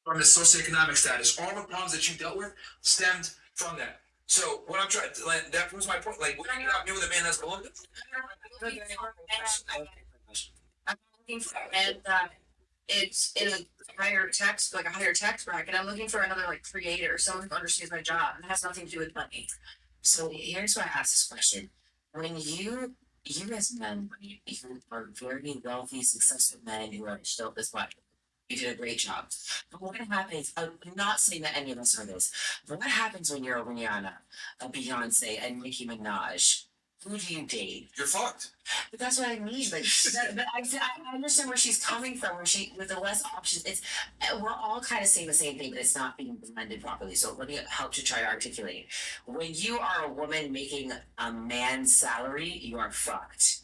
from his socioeconomic status. All the problems that you dealt with stemmed from that. So what I'm trying to, like, that was my point. Like, when you're not new with a man that's below this. I'm looking for a man that it's in a higher tax bracket. I'm looking for another like creator, someone who understands my job and has nothing to do with money. So here's why I asked this question. When you as men, you are very wealthy, successful men who are still this much. You did a great job. But what happens, I'm not saying that any of us are this, but what happens when you're a Rihanna, a Beyonce, and Nicki Minaj? Who do you date? You're fucked. But that's what I mean. Like, but I understand where she's coming from. Where she, with the less options, it's we're all kind of saying the same thing, but it's not being blended properly. So let me help to try to articulate. When you are a woman making a man's salary, you are fucked.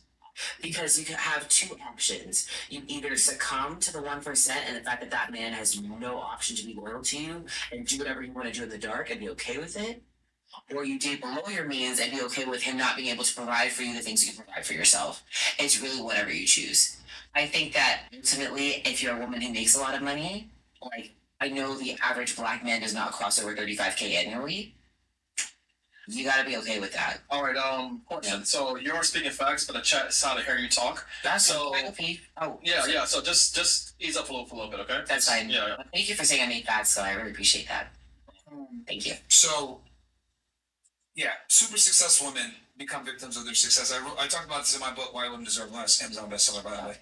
Because you can have two options. You either succumb to the 1% and the fact that that man has no option to be loyal to you and do whatever you want to do in the dark and be okay with it, or you date below your means and be okay with him not being able to provide for you the things you can provide for yourself. It's really whatever you choose. I think that ultimately, if you're a woman who makes a lot of money, like I know the average black man does not cross over 35K annually. You gotta be okay with that. All right. So you're speaking facts, but the chat is how to hear you talk. That's so. Oh, yeah. So just ease up a little bit, okay? That's fine. Yeah. Thank you for saying I made facts, so I really appreciate that. Thank you. So, yeah, super successful women become victims of their success. I talked about this in my book, Why Women Deserve Less, Amazon bestseller, by the way.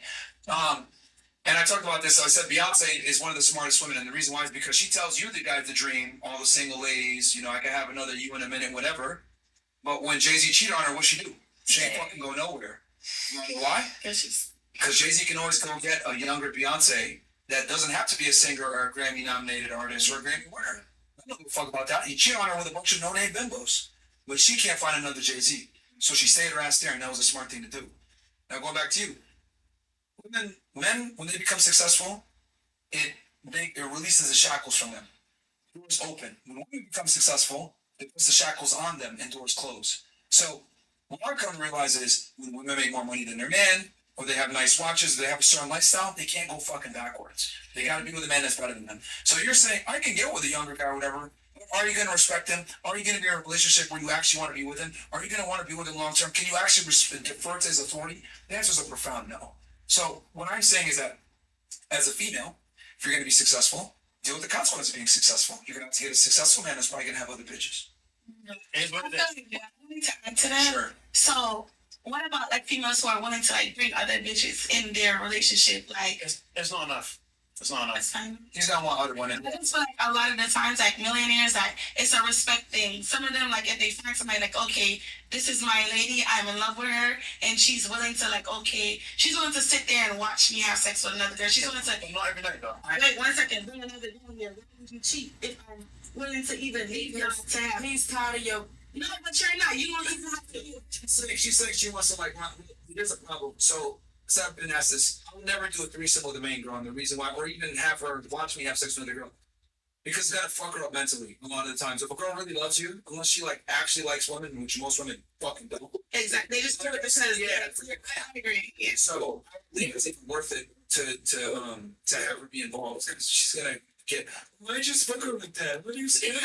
And I talked about this. I said Beyonce is one of the smartest women, and the reason why is because she tells you the guy's the dream, all the single ladies, I can have another you in a minute, whatever. But when Jay-Z cheated on her, what'd she do? She ain't fucking go nowhere. You know why? Because Jay-Z can always go get a younger Beyonce that doesn't have to be a singer or a Grammy-nominated artist or a Grammy winner. I don't give a fuck about that. He cheated on her with a bunch of no-name bimbos. But she can't find another Jay-Z. So she stayed her ass there, and that was a smart thing to do. Now, going back to you. Men, when they become successful, it releases the shackles from them. Doors open. When women become successful, it puts the shackles on them and doors close. So what I come to realize is when women make more money than their man, or they have nice watches, they have a certain lifestyle, they can't go fucking backwards. They gotta be with a man that's better than them. So you're saying, I can get with a younger guy or whatever. Are you going to respect him? Are you going to be in a relationship where you actually want to be with him? Are you going to want to be with him long term? Can you actually defer to his authority? The answer is a profound no. So what I'm saying is that as a female, if you're going to be successful, deal with the consequences of being successful. You're going to have to get a successful man that's probably going to have other bitches. I need to add to that. Sure. So what about like females who are willing to like bring other bitches in their relationship? Like it's not enough. It's not enough. He's gonna want other women. I just feel like a lot of the times, like millionaires, like it's a respect thing. Some of them, like if they find somebody, like okay, this is my lady, I'm in love with her, and she's willing to like okay, she's willing to sit there and watch me have sex with another girl. She's willing to. Not every night though. Wait 1 second, bring another girl here. Why would you cheat if I'm willing to even leave you to have? He's tired of your. No, but you're not. You don't even have to. She's saying she wants to like. There's a problem. So. I've been asked this. I'll never do a threesome with a main girl, and the reason why, or even have her watch me have sex with another girl, because it's gonna fuck her up mentally a lot of the times. If a girl really loves you, unless she like actually likes women, which most women fucking don't. Exactly. They just do it because I agree. Yeah. So I believe it's even worth it to have her be involved because she's gonna get. Why just fuck her like that? What do you say?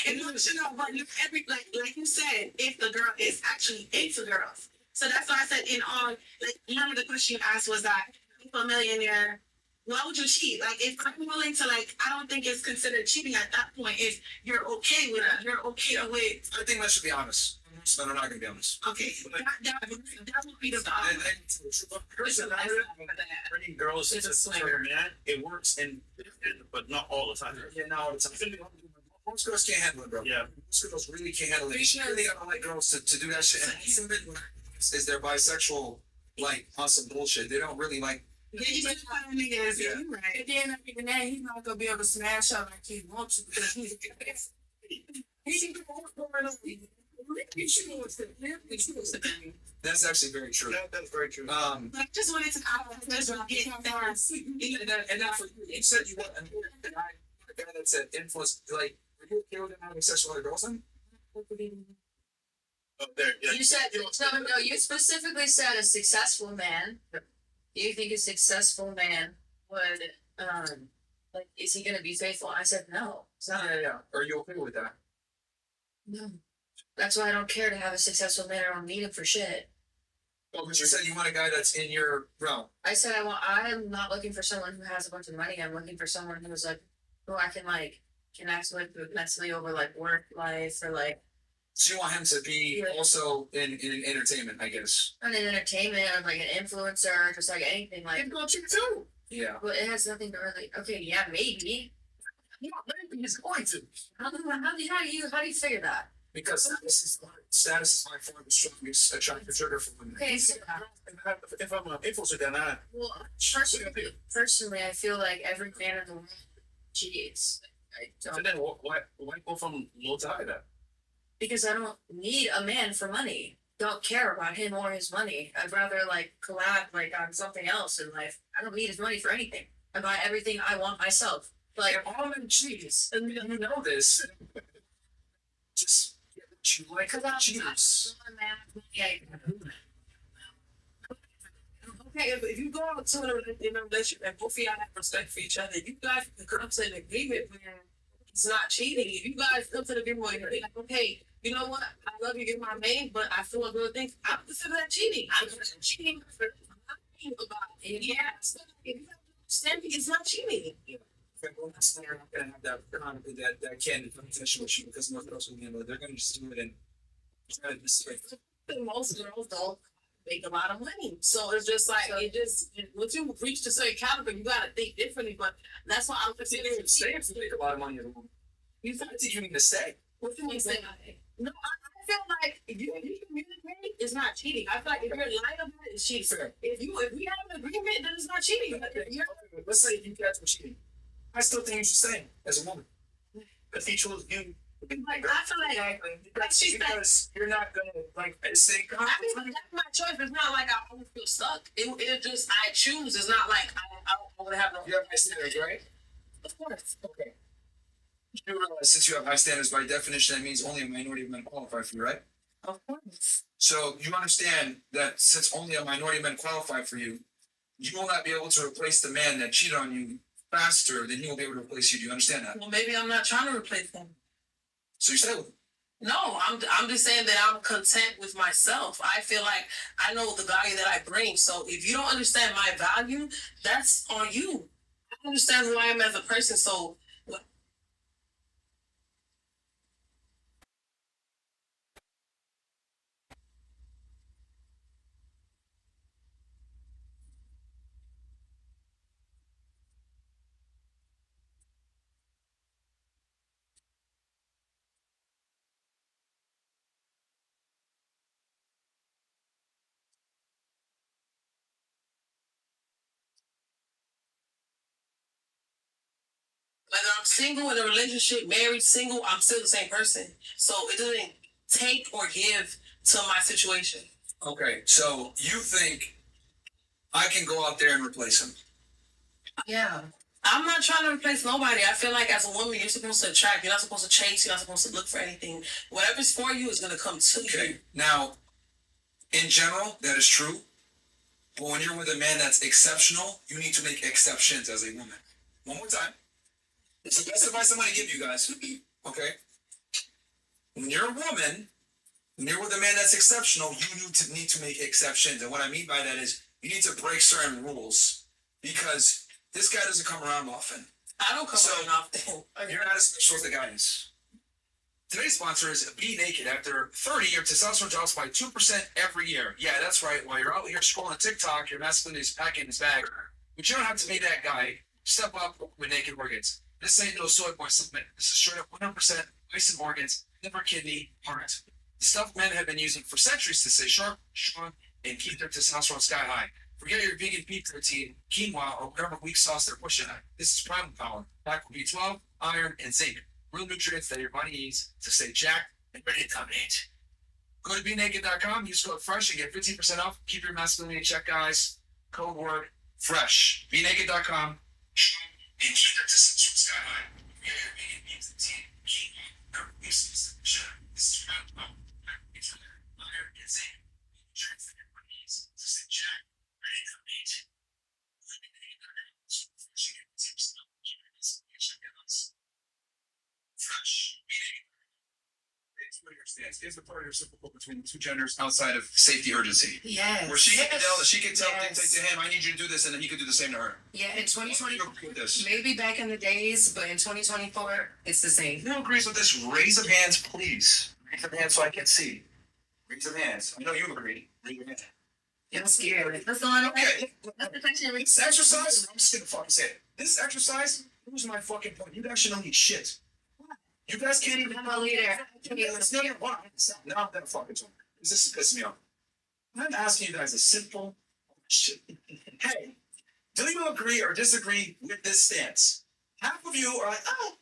And no, but every like you said, if the girl is actually into girls. So that's why I said in all, like, remember the question you asked was that if a millionaire, why would you cheat? Like, if I'm willing to, like, I don't think it's considered cheating at that point if you're okay with it. You're okay with. I think that should be honest. But I'm not going to be honest. Okay. That would be the Bringing girls to a man, it works, but not all the time. Yeah, not all the time. Most girls can't handle it, bro. Yeah. Most girls really can't handle it. You really gotta like girls to do that shit. And even is their bisexual, like, on some bullshit. They don't really like. Yeah, he's just kind of niggas. Yeah. Right. At the end of the day, he's not gonna be able to smash her like he wants to because he's. That's actually very true. That's very true. I just wanted to and that's what you said you want a guy that said influence, like, are you okay with him having sex with other girls then? You said no. You specifically said a successful man. Do you think a successful man would Like, is he gonna be faithful? I said no. It's not. Yeah. Are you okay with that? No. That's why I don't care to have a successful man. I don't need him for shit. Well, because you said you want a guy that's in your realm. I said I'm not looking for someone who has a bunch of money. I'm looking for someone who's like who I can like connect with mentally over like work life or like So you want him to be also in entertainment, I guess. not an entertainment or like an influencer, just like anything like. He's going to too. Yeah. But it has nothing to really. Okay, yeah, maybe. Yeah, maybe he's going to. How do you figure that? Because status is by far the strongest attractive trigger for women. Okay, so If I'm an influencer, then I. well, personally, I feel like every man in the world cheats. I So don't then why go from low to high then? because I don't need a man for money. Don't care about him or his money. I'd rather like collab like on something else in life. I don't need his money for anything. I buy everything I want myself. Like all men cheese, and you know this. Just you like because I'm cheese. a man with money. Okay, if you go out to a relationship and both of y'all have respect for each other, you guys can come to an agreement where it's not cheating. If you guys come to the agreement where you're like, okay, you know what? I love you, you're my man, but I feel like other things. I consider that cheating. I'm cheating for nothing about it. Yeah, so if you understand me, it's not cheating. They're not gonna have that candid conversation with you because nothing else will handle it. They're gonna just do it and try to destroy it. Most girls don't make a lot of money, so it's just like once you reach a certain caliber, you gotta think differently. But that's why I'm considering Stay if you make a lot of money as a woman. You think you need to stay. what you say. No, I feel like if you communicate, it's not cheating. I feel like if you're lying about it, it's cheating. Fair. If we have an agreement, then it's not cheating. But if you're Let's say you guys were cheating. I still think you should stay as a woman. If he chose you, like, I feel like because you're not gonna like say. I mean, that's my choice. It's not like I always feel stuck. It just I choose. It's not like I would have no. You have high standards, right? Of course. Okay. You realize since you have high standards, by definition, that means only a minority of men qualify for you, right? Of course. So you understand that since only a minority of men qualify for you, you will not be able to replace the man that cheated on you faster than he will be able to replace you. Do you understand that? Well, maybe I'm not trying to replace them. So you stay with him. No, I'm just saying that I'm content with myself. I feel like I know the value that I bring. So if you don't understand my value, that's on you. I understand who I am as a person. So whether I'm single in a relationship, married, single, I'm still the same person. So it doesn't take or give to my situation. Okay, so you think I can go out there and replace him? Yeah. I'm not trying to replace nobody. I feel like as a woman, you're supposed to attract. You're not supposed to chase. You're not supposed to look for anything. Whatever's for you is going to come to you. Okay, now, in general, that is true. But when you're with a man that's exceptional, you need to make exceptions as a woman. One more time. It's the best advice I'm going to give you guys. Okay? When you're a woman, when you're with a man that's exceptional, you need to make exceptions. And what I mean by that is you need to break certain rules because this guy doesn't come around often. I don't come around often. You're not as special as the guy is. Today's sponsor is Be Naked. After 30, your testosterone drops by 2% every year. Yeah, that's right. While you're out here scrolling TikTok, your masculinity is packing his bag. But you don't have to be that guy. Step up with Naked Organs. This ain't no soy boy supplement. This is straight up 100% ice and organs, liver, kidney, heart. The stuff men have been using for centuries to stay sharp, strong, and keep their testosterone sky high. Forget your vegan beef protein, quinoa, or whatever weak sauce they're pushing at. This is Primal Power, packed with B12, iron, and zinc. Real nutrients that your body needs to stay jacked and ready to dominate. Go to BeNaked.com, use code FRESH, and get 15% off. Keep your masculinity in check, guys. Code word FRESH. BeNaked.com, and keep your testosterone sky high. Forget your vegan beef protein, quinoa, or whatever weak sauce they're pushing at. This is Primal Power, packed with B12, iron, and zinc. Nutrients that your body needs to stay jacked. Ready to dominate. It's what your stance is. The part reciprocal between the two genders outside of safety urgency. Yes. Where she can tell, Yes. dictate to him, I need you to do this, and then he could do the same to her. Yeah, in 2020, You agree with this? maybe back in the days, but in 2024, it's the same. Who agrees with this? Raise of hands, please. Raise of hands so I can see. Raise of hands. I know you agree. Raise your hand. I'm scared. What's going on? Okay. This exercise, I'm just gonna fucking say it. This exercise, here's my fucking point. You guys should know shit. You guys can't even. I'm a leader. It's not even one. Now I'm gonna fucking talk. This is pissing me off. I'm asking you guys a simple shit. Hey, do you agree or disagree with this stance? Half of you are like, oh,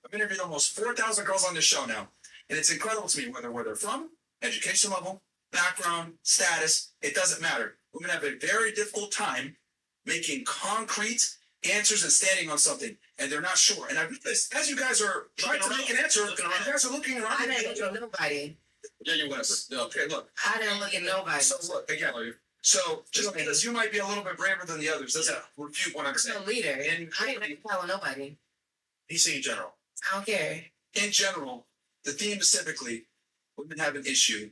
I've interviewed almost 4,000 girls on this show now, and it's incredible to me where they're from, education level, background, status, it doesn't matter. Women have a very difficult time making concrete answers and standing on something, and they're not sure. And I realize as you guys are trying to make an answer, you guys are looking around. I didn't look at nobody. Yeah, you whatever. Okay, look. I didn't look at nobody. So look again. So just because you might be a little bit braver than the others doesn't refute what I'm saying. I'm a leader. And I didn't follow nobody. He's saying general. I don't care. in general, the theme specifically, women have an issue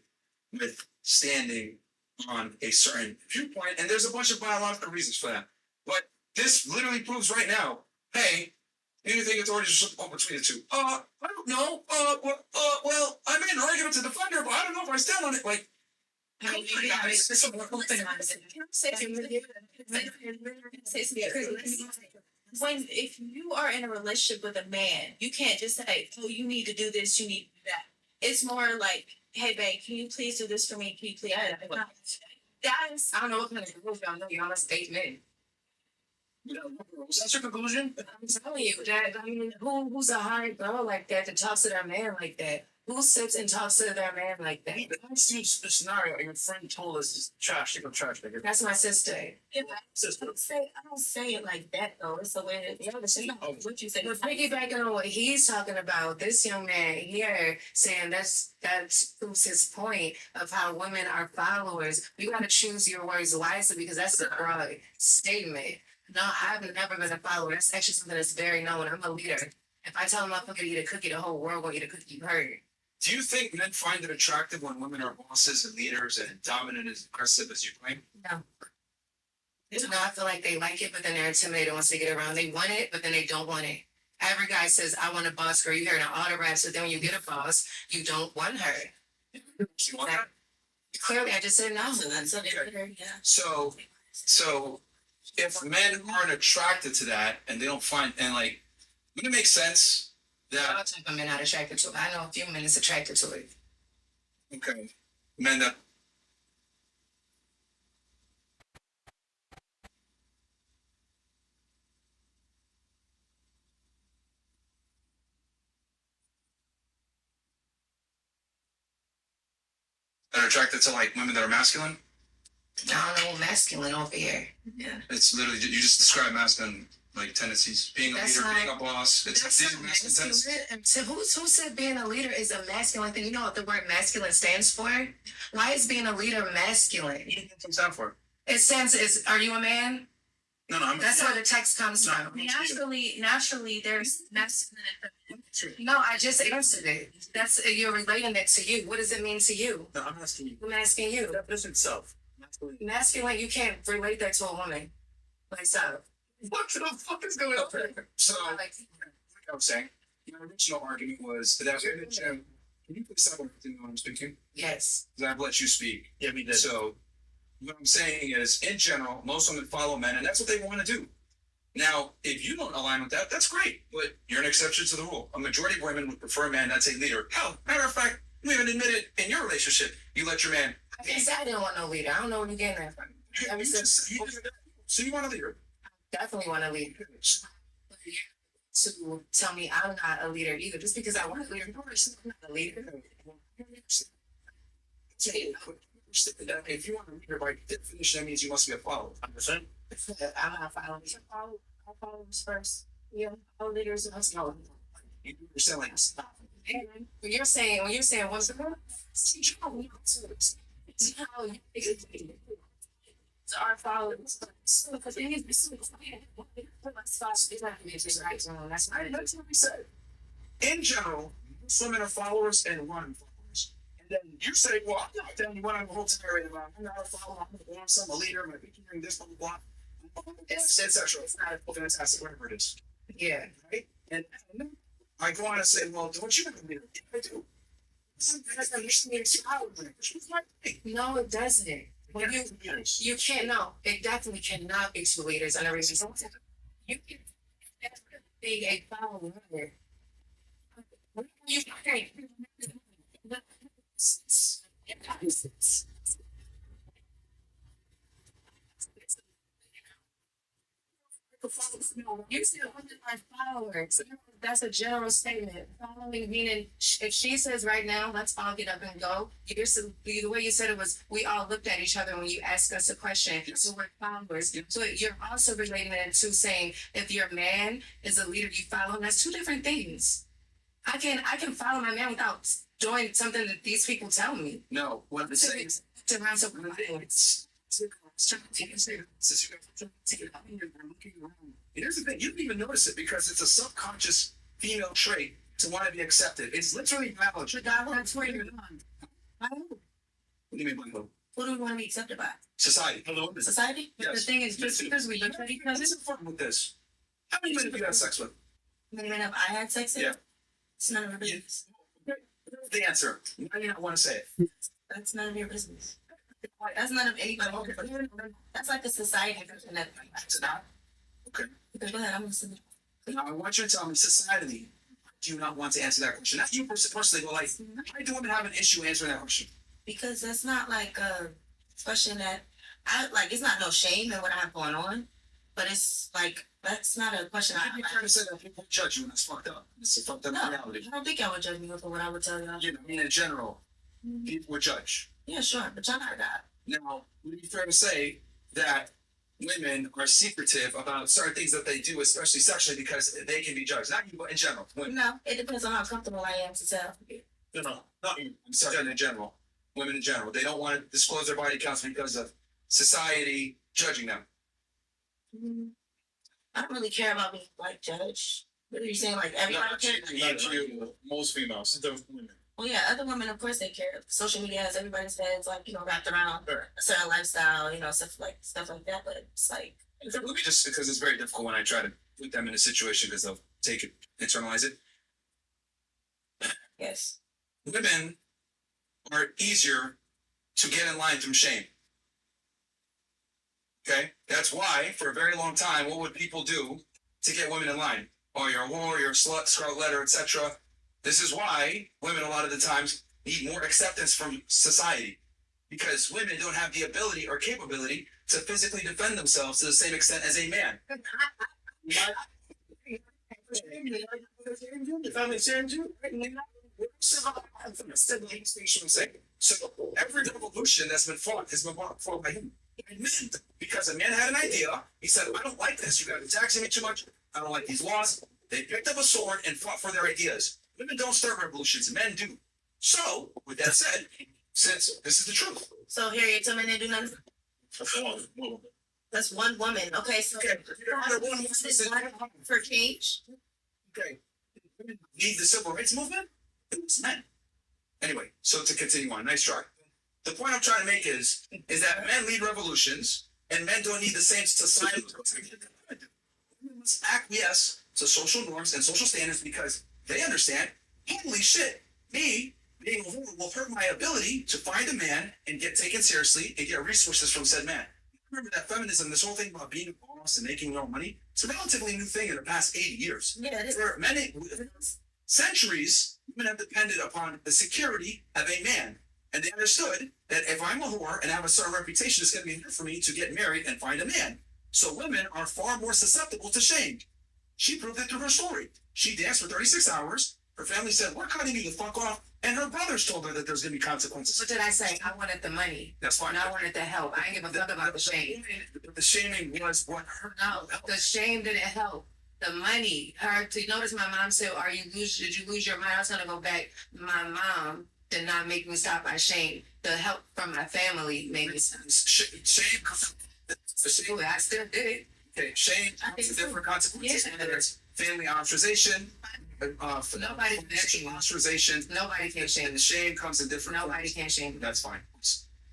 with standing on a certain viewpoint, and there's a bunch of biological reasons for that. But this literally proves right now, hey, do you think authorities are split between the two? I don't know. Well, I made an argument to defend her, but I don't know if I stand on it. Like, I mean, maybe I was just more open minded. When if you are in a relationship with a man, you can't just say, "Oh, you need to do this, you need to do that." It's more like, "Hey, babe, can you please do this for me? Can you please?" That is, I don't know what kind of girls y'all know. Y'all must date men. that's your conclusion? I'm telling you that. I mean, who's a hard girl like that that talks to their man like that? Who sits and talks to their man like that? That's the scenario your friend told us is trash. Take a trash nigga. That's my sister. I don't say it like that though. It's the way that the other shit. What you say? But piggybacking on what he's talking about, this young man here saying that proves his point of how women are followers. You got to choose your words wisely because that's a broad statement. No, I've never been a follower. That's actually something that's very known. I'm a leader. If I tell a motherfucker to eat a cookie, the whole world will eat a cookie. You heard. Do you think men find it attractive when women are bosses and leaders and dominant and aggressive as you claim? No. No, I feel like they like it, but then they're intimidated once they get around. They want it, but then they don't want it. Every guy says, I want a boss girl. You hear an autograph, so then when you get a boss, you don't want her. You want that? Clearly, I just said no. Okay. So if men aren't attracted to that and they don't find, and like, would it make sense All that, type of men not attracted to it. I know a few men is attracted to it. okay, men that are attracted to like women that are masculine? I don't know, masculine over here. Yeah. It's literally, you just describe masculine like tendencies, being a That's leader, being not- a boss. It's That's these not are masculine tendencies. masculine. And so who said being a leader is a masculine thing? You know what the word masculine stands for? Why is being a leader masculine? What do you think it stands for? It stands is, are you a man? No, I'm That's where the text comes from. naturally, there's masculine and feminine. No, I just answered it. That's you're relating it to you. What does it mean to you? No, I'm asking you. I'm asking you. The definition itself. Masculine. Masculine, you can't relate that to a woman. Like so. What the fuck is going on? So, Like, like I was saying, my original argument was that we're in the gym. Can you please stop everything when I'm speaking? yes. Because I've let you speak. Yeah, we did. So, what I'm saying is, in general, most women follow men, and that's what they want to do. Now, if you don't align with that, that's great, but you're an exception to the rule. A majority of women would prefer a man that's a leader. Hell, matter of fact, you even admitted in your relationship, you let your man. I didn't say I didn't want no leader. I don't know where you're getting that from. You just so you want a leader. Definitely want a leader. To tell me I'm not a leader either. Just because I want a leader, no, I'm not a leader. If you want a leader by definition, that means you must be a follower. 100%. I'm not following. I'll follow this first. Yeah, all leaders must know. You understand, like, When you're saying what's the To our followers. Because they need to be That's not what we said. in general, most women are followers and run followers. And then you say, well, I'm not telling you what I'm the whole tirade about. I'm not a follower, I'm a boss, I'm a leader, I'm doing this, blah, blah, blah. It's etc. It's not a fantastic, whatever it is. Yeah. Right? And I go on and say, well, don't you have a leader? Yeah, I do. No, it doesn't. When you can't, no, it definitely cannot be two leaders and everything. You can be a follower. You can't. You said one of my followers. That's a general statement. Following meaning if she says right now, let's all get up and go. The way you said it was we all looked at each other when you asked us a question. So we're followers. So you're also relating it to saying if your man is a leader you follow him, that's two different things. I can follow my man without doing something that these people tell me. No, what I'm saying is, Around so here's the thing, you don't even notice it because it's a subconscious female trait to want to be accepted. It's literally biology. That's where you're on. What do you mean by who? What do we want to be accepted by? Society. Hello. Society? Yes. The thing is, just because we look at each other, This is fun with this. How many men have you had sex with? many men have I had sex with? Yeah. It's none of your business. The answer. Why do you not want to say it? That's none of your business. That's none of anybody. That's like a society question that It's not. Okay. okay, go ahead, I'm listening. Now I want you to tell me, society, do you not want to answer that question? Not you personally, but like, why do women have an issue answering that question? Because that's not like a question that I like. It's not no shame in what I have going on, but it's like that's not a question. I'm trying to say that people judge you, and that's fucked up. It's a fucked up No, reality. I don't think I would judge me for what I would tell y'all. You know, I mean, in general, people would judge. Yeah, sure, but y'all not that. Now, would it be fair to say that women are secretive about certain things that they do, especially sexually, because they can be judged? Not you, but in general, women. No, it depends on how comfortable I am to tell. No, not you. I'm sorry, in general. Women in general. They don't want to disclose their body counts because of society judging them. I don't really care about being like judged. What are you saying? Like everybody cares? Not you, most females, the women. Well, yeah, other women, of course, they care. Social media has everybody's heads, like, wrapped around Sure. a certain lifestyle, stuff like that. But it's like, Let me just, because it's very difficult when I try to put them in a situation because they'll take it, internalize it. yes, Women are easier to get in line from shame. Okay? That's why, for a very long time, what would people do to get women in line? Oh, you're a whore, you're a slut, scarlet letter, etc. This is why women, a lot of the times, need more acceptance from society. Because women don't have the ability or capability to physically defend themselves to the same extent as a man. So every revolution that's been fought has been fought by him. Men, because a man had an idea, he said, I don't like this, you guys are taxing me too much, I don't like these laws. They picked up a sword and fought for their ideas. Women don't start revolutions, men do. So, with that said, since this is the truth. so Harriet Tubman didn't do nothing. That's one woman. Okay, so Okay. for change. Okay. Women lead the civil rights movement? It was men. Anyway, so to continue on, nice try. The point I'm trying to make is that men lead revolutions and men don't need the same societal women must acquiesce to social norms and social standards because they understand, holy shit, me being a woman will hurt my ability to find a man and get taken seriously and get resources from said man. Remember that feminism, this whole thing about being a boss and making your own money, it's a relatively new thing in the past 80 years. Yeah, it is. For many centuries, women have depended upon the security of a man. And they understood that if I'm a whore and have a certain reputation, it's going to be hard for me to get married and find a man. So women are far more susceptible to shame. She proved it through her story. She danced for 36 hours. Her family said, we're cutting you the fuck off. And her brothers told her that there's going to be consequences. What did I say? I wanted the money. That's fine. And I wanted the help. I didn't give a fuck about the shame. The shaming was what hurt. No, the shame didn't help. The money. To notice my mom said, did you lose your mind? I was gonna go back. My mom did not make me stop my shame. The help from my family made me stop. Shame. The shame. I still did it. Okay, shame has different consequences. Yeah. Whether it's family ostracization, Nobody can financial shame. ostracization. Nobody can And shame. the shame comes in different Nobody forms. can shame. That's fine.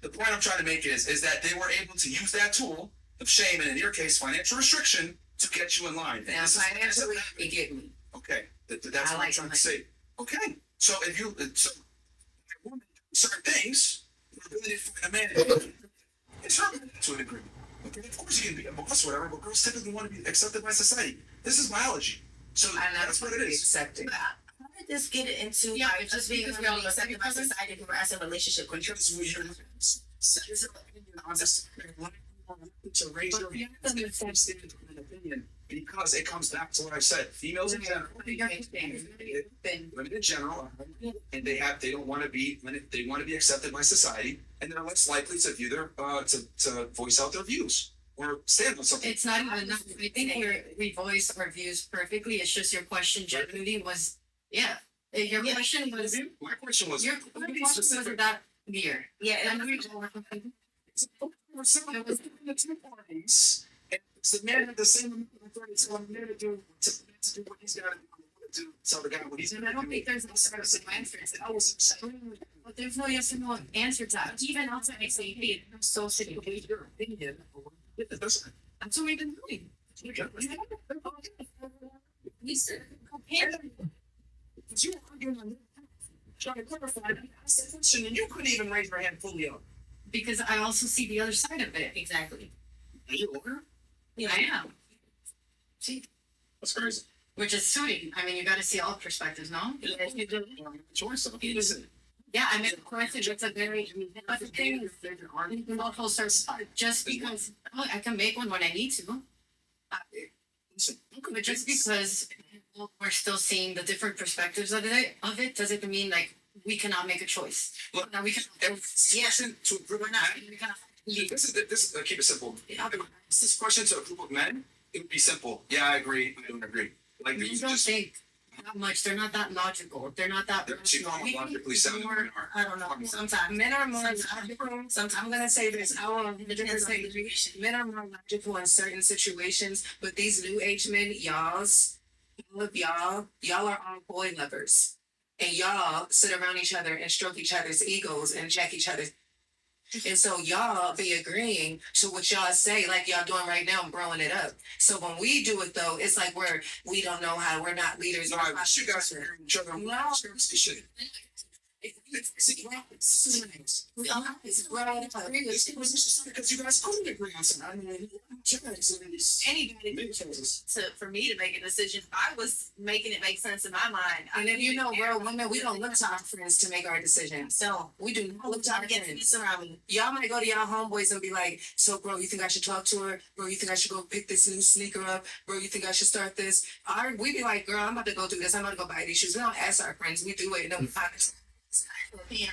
The point I'm trying to make is that they were able to use that tool of shame, and in your case, financial restriction, to get you in line. And Now this is- financially, you get me. Okay, that's I what I'm like trying money. to say. Okay, so if you certain things, the ability to find a man, it's her to a degree. Okay, of course you can be a boss, or whatever, but girls typically want to be accepted by society. This is biology, so I know that's what it is. accepted. How did this get into Yeah, like it's just because being we all really accepted by accepted. society who were as a relationship with you? Because we are on this to raise your hand and stand on an opinion, because it comes back to what I said. Females in general, women in general, and they don't want to be they want to be accepted by society, and they're less likely to view their to voice out their views or stand on something. It's not even, I think we voiced our views perfectly, it's just your question generally was, yeah. Your question was, My question was your question was about beer. Yeah, And and we, it's the man at the same amount of authority to tell the man to do what he's got to do, tell the guy what he's and I don't think there's no yes or no answer to that. But there's no yes or no answer to that. Even outside I say, hey, I'm so sick of it. your opinion. That's what we've been doing. We said, compare. You were arguing on trying to clarify, I asked the question, and you couldn't even raise your hand fully up. Because I also see the other side of it. Exactly. Are you a lawyer? Yeah, I am. See, That's crazy. we're just suiting. I mean, you got to see all perspectives, no? Yes, you do. Choice of listen. Yeah, I mean, of course, it's a very. But the thing is, multiple sources. Just because I can make one when I need to, Listen, but just because we're still seeing the different perspectives of it doesn't mean like we cannot make a choice. Look, Now we can. question to a group of men. We cannot. This is keep it simple. This question to a group of men, it would be simple. Yeah, I agree. I don't agree. Like Men don't think that much. They're not that logical. They're not that. She called them logically sound. More, I don't know. Sometimes men are more logical. Sometimes I'm gonna say this. I will. Men are more logical in certain situations, but these new age men, y'all are all boy lovers, and y'all sit around each other and stroke each other's egos and check each other's. And so y'all be agreeing to what y'all say, like y'all doing right now, growing it up. So when we do it though, it's like we don't know how, we're not leaders. No, you guys are hearing each other. No. Because you guys couldn't agree on something. I mean, anybody for me to make a decision, I was making it make sense in my mind. And if you know, real women, we don't look to our friends to make our decisions. So we do not look to our getting friends. this around me. Y'all might go to y'all homeboys and be like, so bro, you think I should talk to her? Bro, you think I should go pick this new sneaker up? Bro, you think I should start this? We be like, girl, I'm about to go do this. I'm about to go buy these shoes. We don't ask our friends. We do it. And then we find it. Yeah.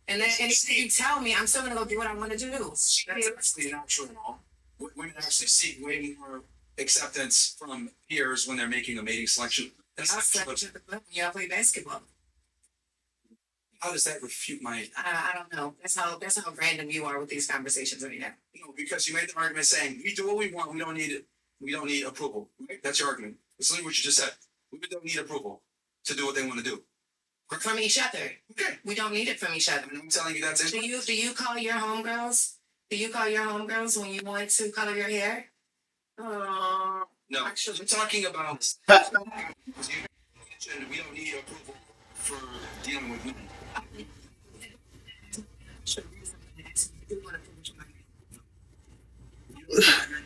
And then if you tell me, I'm still gonna go do what I want to do. That's actually not true at all. Women actually seek way more acceptance from peers when they're making a mating selection. That's not true. Y'all play basketball. How does that refute my? I don't know. That's how random you are with these conversations right now. No, because you made the argument saying we do what we want. We don't need it. We don't need approval. Right? That's your argument. That's literally what you just said. Women don't need approval to do what they want to do. From each other. Okay. We don't need it from each other. And I'm telling you that's it. Do you call your homegirls? Do you call your homegirls when you want to color your hair? No, actually, I'm talking about. You mentioned we don't need approval for dealing with women.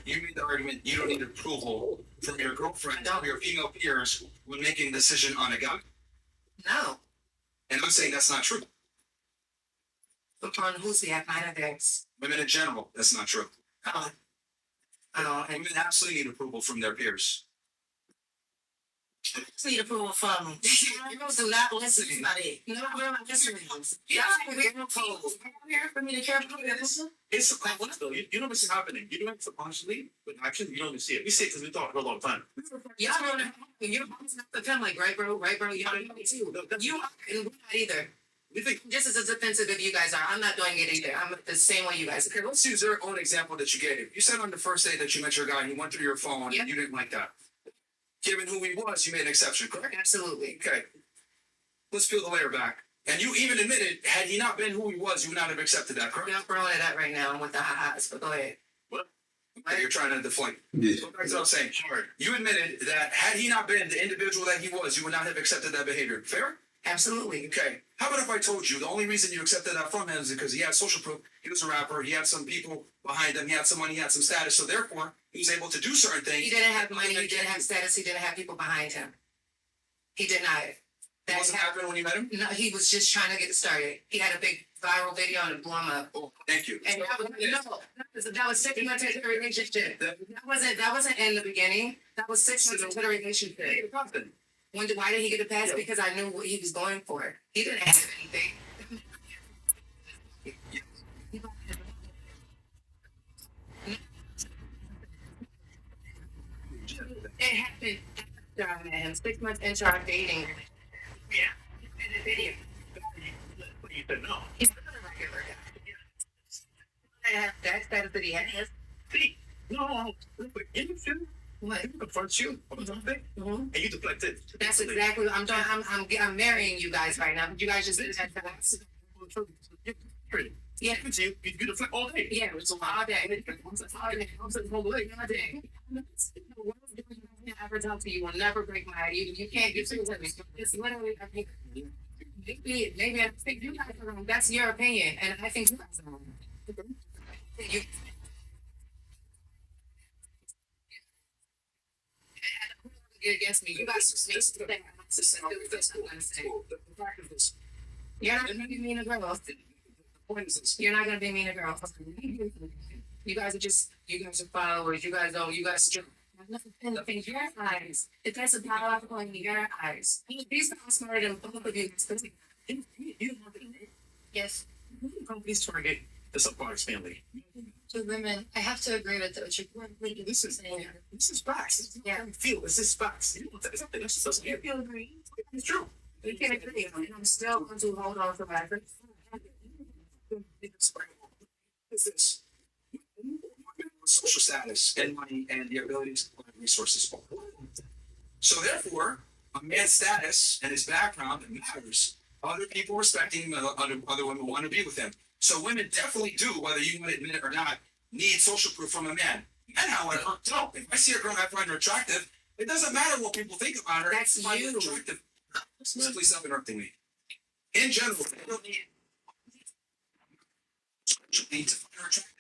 You made the argument you don't need approval from your girlfriend or your female peers when making a decision on a guy. No. And I'm saying that's not true. On who's the minor things? Women in general, that's not true. And Women absolutely need approval from their peers. need approval from. Girls do not listen. No, we're not listening. Yeah, we're here for me to care about this. It's subconscious though. You know what's happening. You do it subconsciously, but actually you don't even see it. We see it because we talk about it all the time. Y'all don't know. You're the kind like, right, bro? You don't know me too. You are, and we're not either. We think. Just as defensive as you guys are, I'm not doing it either. I'm the same way you guys are. Okay, let's use their own example that you gave. You said on the first day that you met your guy and he went through your phone and you didn't like that. given who he was, you made an exception, correct? Absolutely. Okay. Let's peel the layer back. And you even admitted, had he not been who he was, you would not have accepted that, correct? You're not throwing it up right now with the ha-has, but go ahead. Okay, you're trying to deflate. Yeah. So back to what I'm saying. You admitted that had he not been the individual that he was, you would not have accepted that behavior. Fair? Absolutely. Okay. How about if I told you the only reason you accepted that from him is because he had social proof, he was a rapper, he had some people behind him, he had some money, he had some status, so therefore he was able to do certain things. He didn't have money, he didn't have status, he didn't have people behind him. He did not. That wasn't happening when you met him? No, he was just trying to get started. He had a big viral video and it blew him up. Oh, thank you. And that was 6 months into the relationship. That wasn't in the beginning. That was 6 months into the relationship. Why did he get a pass? Because I knew what he was going for. He didn't have anything. It happened after I met him, 6 months into our dating. Yeah. In the video. But you said no. He's not a regular guy. I have that status that he has. See, no, but you should. What? He confronts you on something, Mm-hmm. and you deflected. That's exactly what I'm doing. I'm marrying you guys right now. You guys just did that fast. Yeah. You deflect all day. Yeah, it's all day. All day. I never talk to you. Will never break my heart. You can't do things with me. It's literally. I think maybe I think you guys are wrong. That's your opinion, and I think you guys are wrong. You. Get against me. You guys just need to say. You're not gonna be mean to girls. You're not gonna be mean to girls. You guys are followers. You guys just nothing in your eyes. It doesn't powerful in your eyes. These guys smarter than both of you. Yes. Companies target the subclass family. To women, I have to agree with what you're This is saying. this is facts. Yeah. Feel this is facts. You know what that is? That's just You agree? it's true. You can agree. I'm still going to hold on to my Is this social status and money and the ability to acquire resources. So therefore, a man's status and his background matters. Other people respect him, other women want to be with him. So women definitely do, whether you want to admit it or not, need social proof from a man. Men, however, don't. If I see a girl and I find her attractive, it doesn't matter what people think about her. That's I find her you. attractive. Please stop interrupting me. In general, they don't need to find her attractive.